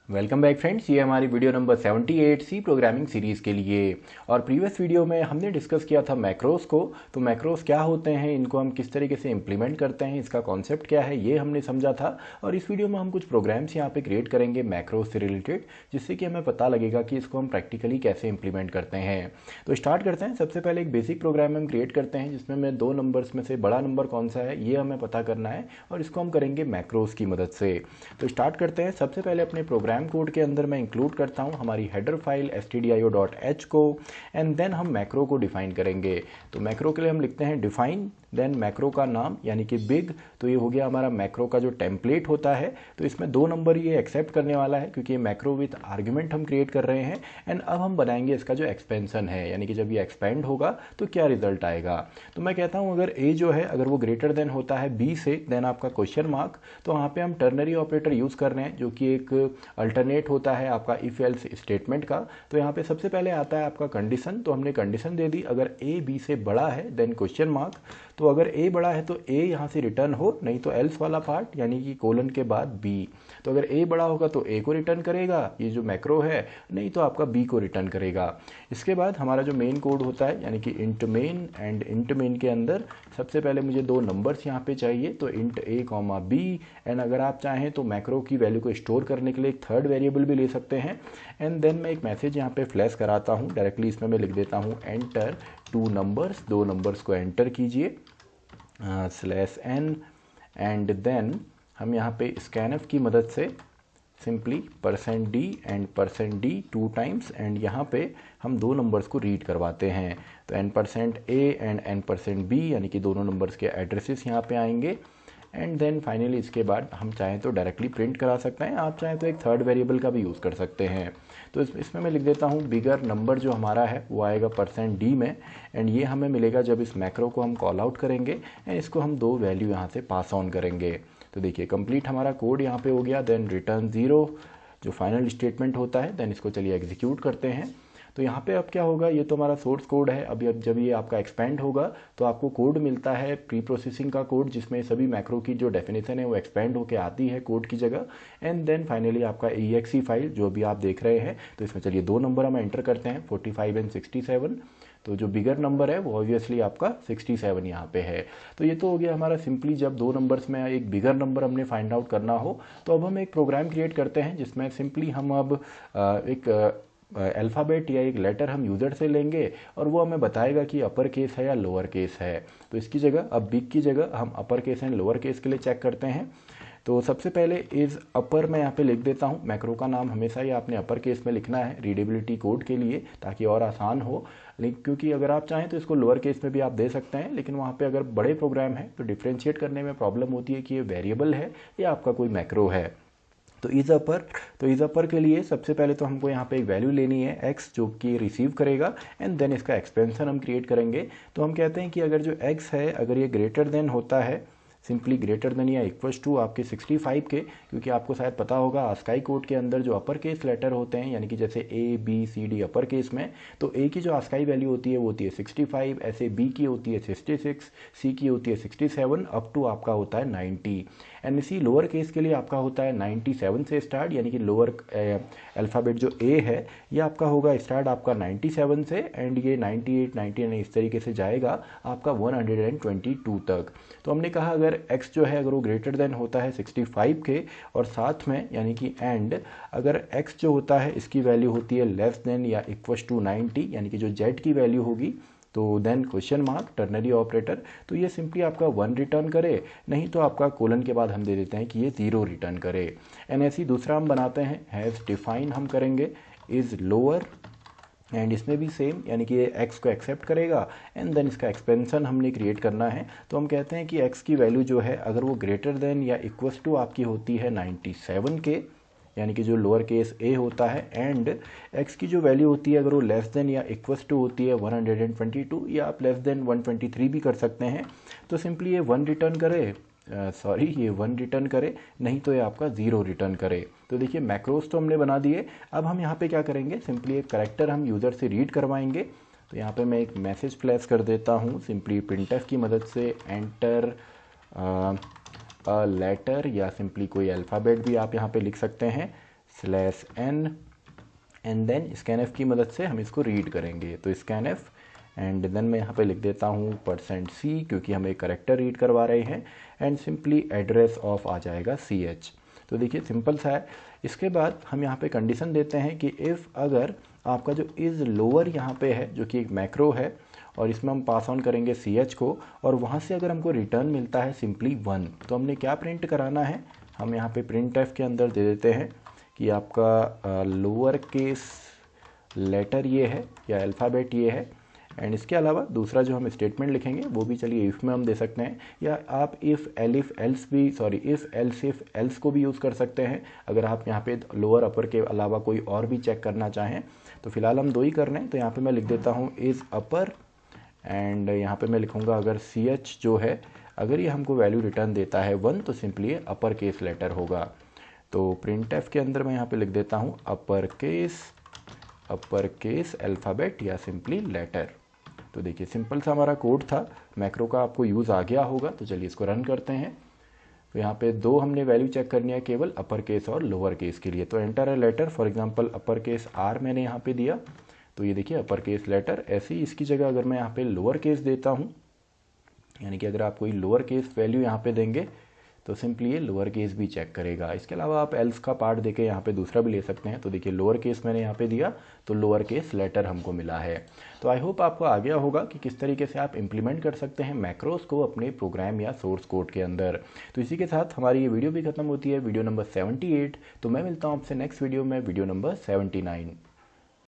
Welcome back friends, ये हमारी video number 78 C programming series के लिए। और प्रीवियस वीडियो में हमने डिस्कस किया था मैक्रोस को। तो मैक्रोस क्या होते हैं, इनको हम किस तरीके से इम्प्लीमेंट करते हैं, इसका कॉन्सेप्ट क्या है, ये हमने समझा था। और इस वीडियो में हम कुछ प्रोग्राम्स यहाँ पे क्रिएट करेंगे मैक्रोस से रिलेटेड, जिससे कि हमें पता लगेगा कि इसको हम प्रैक्टिकली कैसे इंप्लीमेंट करते हैं। तो स्टार्ट करते हैं। सबसे पहले एक बेसिक प्रोग्राम हम क्रिएट करते हैं, जिसमें मैं दो नंबर्स में से बड़ा नंबर कौन सा है ये हमें पता करना है, और इसको हम करेंगे मैक्रोस की मदद से। तो स्टार्ट करते हैं। सबसे पहले अपने प्रोग्राम कोड के अंदर मैं इंक्लूड करता हूं हमारी हेडर फाइल stdio.h को, एंड देन हम मैक्रो को डिफाइन करेंगे। तो मैक्रो के लिए हम लिखते हैं डिफाइन, देन मैक्रो का नाम यानी कि बिग। तो ये हो गया हमारा मैक्रो का जो टेम्पलेट होता है। तो इसमें दो नंबर ये एक्सेप्ट करने वाला है, क्योंकि ये मैक्रो विथ आर्ग्यूमेंट हम क्रिएट कर रहे हैं। एंड अब हम बनाएंगे इसका जो एक्सपेंशन है, यानी कि जब ये एक्सपेंड होगा तो क्या रिजल्ट आएगा। तो मैं कहता हूँ अगर ए जो है अगर वो ग्रेटर देन होता है बी से, देन आपका क्वेश्चन मार्क। तो वहाँ पे हम टर्नरी ऑपरेटर यूज़ कर रहे हैं, जो कि एक अल्टरनेट होता है आपका इफ एल्स स्टेटमेंट का। तो यहाँ पे सबसे पहले आता है आपका कंडीशन। तो हमने कंडीशन दे दी, अगर ए बी से बड़ा है देन क्वेश्चन मार्क। तो अगर ए बड़ा है तो ए यहाँ से रिटर्न हो, नहीं तो एल्स वाला पार्ट यानी कि कोलन के बाद बी। तो अगर ए बड़ा होगा तो ए को रिटर्न करेगा ये जो मैक्रो है, नहीं तो आपका बी को रिटर्न करेगा। इसके बाद हमारा जो मेन कोड होता है यानी कि int main, and int main के अंदर सबसे पहले मुझे दो नंबर्स यहाँ पे चाहिए, तो int a comma b. And अगर आप चाहें तो मैक्रो की वैल्यू को स्टोर करने के लिए एक थर्ड वेरिएबल भी ले सकते हैं। एंड देन मैं एक मैसेज यहाँ पे फ्लैश कराता हूँ डायरेक्टली, इसमें मैं लिख देता हूँ एंटर टू नंबर्स, दो नंबर्स को एंटर कीजिए /n। एंड देन हम यहाँ पे स्कैनफ की मदद से simply %d and %d two times, and यहाँ पे हम दो नंबर्स को रीड करवाते हैं। तो n% a and n% b यानी कि दोनों नंबर्स के एड्रेसेस यहाँ पे आएंगे। एंड देन फाइनली इसके बाद हम चाहें तो डायरेक्टली प्रिंट करा सकते हैं, आप चाहें तो एक थर्ड वेरिएबल का भी यूज़ कर सकते हैं। तो इसमें मैं लिख देता हूँ बिगर नंबर जो हमारा है वो आएगा %d में, एंड ये हमें मिलेगा जब इस मैक्रो को हम कॉल आउट करेंगे, एंड इसको हम दो वैल्यू यहाँ से पास ऑन करेंगे। तो देखिए कंप्लीट हमारा कोड यहाँ पे हो गया। देन रिटर्न 0 जो फाइनल स्टेटमेंट होता है, देन इसको चलिए एग्जीक्यूट करते हैं। तो यहाँ पे अब क्या होगा, ये तो हमारा सोर्स कोड है। अभी अब जब ये आपका एक्सपेंड होगा तो आपको कोड मिलता है प्री प्रोसेसिंग का कोड, जिसमें सभी मैक्रो की जो डेफिनेशन है वो एक्सपेंड होकर आती है कोड की जगह। एंड देन फाइनली आपका exe फाइल जो भी आप देख रहे हैं। तो इसमें चलिए दो नंबर हम एंटर करते हैं 45 एंड 67। तो जो बिगर नंबर है वो ऑब्वियसली आपका 67 यहाँ पे है। तो ये तो हो गया हमारा सिंपली जब दो नंबर्स में एक बिगर नंबर हमने फाइंड आउट करना हो। तो अब हम एक प्रोग्राम क्रिएट करते हैं, जिसमें सिंपली हम अब एक अल्फ़ाबेट या एक लेटर हम यूज़र से लेंगे, और वो हमें बताएगा कि अपर केस है या लोअर केस है। तो इसकी जगह अब बिग की जगह हम upper case and lower case के लिए चेक करते हैं। तो सबसे पहले इज़ अपर मैं यहाँ पे लिख देता हूँ। मैक्रो का नाम हमेशा ही आपने अपर केस में लिखना है रीडेबिलिटी कोड के लिए, ताकि और आसान हो। लेकिन क्योंकि अगर आप चाहें तो इसको लोअर केस में भी आप दे सकते हैं, लेकिन वहाँ पे अगर बड़े प्रोग्राम है तो डिफ्रेंशिएट करने में प्रॉब्लम होती है कि ये वेरिएबल है या आपका कोई मैक्रो है। तो इज़ अपर के लिए सबसे पहले तो हमको यहाँ पे एक वैल्यू लेनी है x, जो कि रिसीव करेगा, एंड देन इसका एक्सपेंशन हम क्रिएट करेंगे। तो हम कहते हैं कि अगर जो x है अगर ये ग्रेटर देन होता है, सिंपली ग्रेटर देन या इक्वल्स टू आपके 65 के, क्योंकि आपको शायद पता होगा आस्काई कोड के अंदर जो अपर केस लेटर होते हैं, यानी कि जैसे A B C D upper case में, तो A की जो आस्काई वैल्यू होती है वो होती है 65, ऐसे B की होती है 66, C की होती है 67, अप टू आपका होता है 90। एंड इसी लोअर केस के लिए आपका होता है 97 से स्टार्ट, यानी कि लोअर अल्फ़ाबेट जो A है ये आपका होगा स्टार्ट आपका 97 से, एंड ये 98, 99 इस तरीके से जाएगा आपका 122 तक। तो हमने कहा अगर x जो है अगर वो ग्रेटर देन होता है 65 के, और साथ में यानी कि एंड अगर x जो होता है इसकी वैल्यू होती है लेस देन या इक्वल्स टू 90, यानी कि जो z की वैल्यू होगी, तो then question mark ternary operator. तो ये सिंपली आपका 1 रिटर्न करे, नहीं तो आपका कोलन के बाद हम दे देते हैं कि ये 0 रिटर्न करे। एंड ऐसी दूसरा हम बनाते हैं हैज़ डिफाइन हम करेंगे इज़ लोअर, एंड इसमें भी सेम, यानी कि ये x को एक्सेप्ट करेगा, एंड देन इसका एक्सपेंशन हमने क्रिएट करना है। तो हम कहते हैं कि x की वैल्यू जो है अगर वो ग्रेटर देन या इक्वल्स टू आपकी होती है 97 के, यानी कि जो लोअर केस a होता है, एंड x की जो वैल्यू होती है अगर वो लेस देन या इक्वल्स टू होती है 122, या आप लेस देन 123 भी कर सकते हैं। तो सिंपली ये 1 रिटर्न करे, ये 1 रिटर्न करे, नहीं तो ये आपका 0 रिटर्न करे। तो देखिए मैक्रोस तो हमने बना दिए। अब हम यहाँ पे क्या करेंगे, सिंपली एक करेक्टर हम यूज़र से रीड करवाएंगे। तो यहाँ पे मैं एक मैसेज फ्लैश कर देता हूँ सिंपली प्रिंटफ की मदद से, एंटर लेटर, या सिंपली कोई अल्फ़ाबेट भी आप यहाँ पे लिख सकते हैं। /n एंड देन scanf की मदद से हम इसको रीड करेंगे। तो scanf एंड देन मैं यहाँ पे लिख देता हूँ %c क्योंकि हम एक करेक्टर रीड करवा रहे हैं एंड सिंपली एड्रेस ऑफ आ जाएगा ch। तो देखिए सिंपल सा है। इसके बाद हम यहाँ पे कंडीशन देते हैं कि इफ़ अगर आपका जो इज़ लोअर यहाँ पे है जो कि एक मैक्रो है और इसमें हम पास ऑन करेंगे ch को और वहाँ से अगर हमको रिटर्न मिलता है सिंपली 1 तो हमने क्या प्रिंट कराना है, हम यहाँ पे printf के अंदर दे देते हैं कि आपका लोअर केस लेटर ये है या अल्फ़ाबेट ये है एंड इसके अलावा दूसरा जो हम स्टेटमेंट लिखेंगे वो भी चलिए इफ़ में हम दे सकते हैं या आप इफ़ एलिफ एल्स भी इफ़ एल्स इफ़ एल्स को भी यूज़ कर सकते हैं अगर आप यहाँ पे लोअर अपर के अलावा कोई और भी चेक करना चाहें। तो फिलहाल हम 2 ही कर रहे हैं तो यहाँ पे मैं लिख देता हूँ इज़ अपर एंड यहाँ पे मैं लिखूँगा अगर ch जो है अगर ये हमको वैल्यू रिटर्न देता है 1 तो सिंपली ये अपर केस लेटर होगा। तो प्रिंटफ के अंदर मैं यहाँ पे लिख देता हूँ अपर केस अल्फ़ाबेट या सिंपली लेटर। तो देखिए सिंपल सा हमारा कोड था, मैक्रो का आपको यूज़ आ गया होगा। तो चलिए इसको रन करते हैं। तो यहाँ पे 2 हमने वैल्यू चेक करनी है केवल अपर केस और लोअर केस के लिए। तो enter a letter for example upper case R मैंने यहाँ पे दिया तो ये देखिए अपर केस लेटर। ऐसे ही इसकी जगह अगर मैं यहाँ पे लोअर केस देता हूँ यानी कि अगर आप कोई लोअर केस वैल्यू यहाँ पे देंगे तो सिंपली ये लोअर केस भी चेक करेगा। इसके अलावा आप एल्स का पार्ट देके यहाँ पे दूसरा भी ले सकते हैं। तो देखिए लोअर केस मैंने यहाँ पे दिया तो लोअर केस लेटर हमको मिला है। तो आई होप आपको आ गया होगा कि किस तरीके से आप इंप्लीमेंट कर सकते हैं मैक्रोस को अपने प्रोग्राम या सोर्स कोड के अंदर। तो इसी के साथ हमारी ये वीडियो भी खत्म होती है, वीडियो नंबर 78। तो मैं मिलता हूँ आपसे नेक्स्ट वीडियो में, वीडियो नंबर 79।